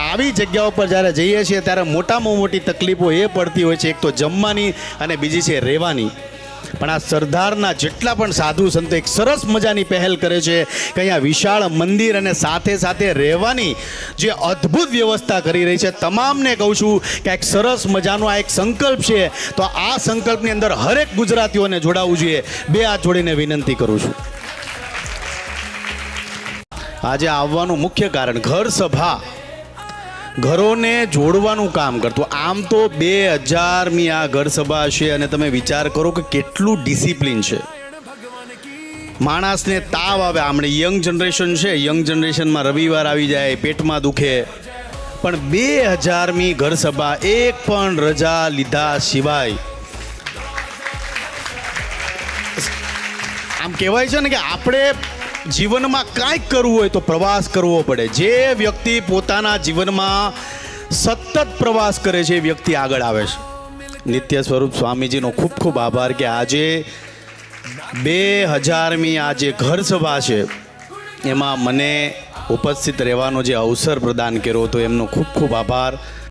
આવી જગ્યાઓ પર જ્યારે જઈએ છીએ ત્યારે મોટામાં મોટી તકલીફો એ પડતી હોય છે, એક તો જમવાની અને બીજી છે રહેવાની. પણ આ સરદારના જેટલા પણ સાધુ સંતો એક સરસ મજાની પહેલ કરે છે કે અહીંયા વિશાળ મંદિર અને સાથે સાથે રહેવાની જે અદ્ભુત વ્યવસ્થા કરી રહી છે. તમામને કહું છું કે એક સરસ મજાનો આ એક સંકલ્પ છે, તો આ સંકલ્પની અંદર હરેક ગુજરાતીઓને જોડાવવું જોઈએ. બે હાથ જોડીને વિનંતી કરું છું. આજે આવવાનું મુખ્ય કારણ ઘર સભા ઘરોને જોડવાનું કામ કરતું. આમ તો 2000મી આ ઘર સભા છે અને તમે વિચાર કરો કે કેટલું ડિસિપ્લિન છે. માણસને તાવ આવે, આમણે યંગ જનરેશન છે, યંગ જનરેશનમાં રવિવાર આવી જાય, પેટમાં દુખે, પણ 2000મી ઘર સભા એક પણ રજા લીધા સિવાય. આમ કહેવાય છે ને કે આપણે જીવનમાં કાંઈક કરવું હોય તો પ્રવાસ કરવો પડે. જે વ્યક્તિ પોતાના જીવનમાં સતત પ્રવાસ કરે છે એ વ્યક્તિ આગળ આવે છે. નિત્ય સ્વરૂપ સ્વામીજીનો ખૂબ ખૂબ આભાર કે આજે 2000મી આ જે ઘર સભા છે એમાં મને ઉપસ્થિત રહેવાનો જે અવસર પ્રદાન કર્યો હતો, એમનો ખૂબ ખૂબ આભાર.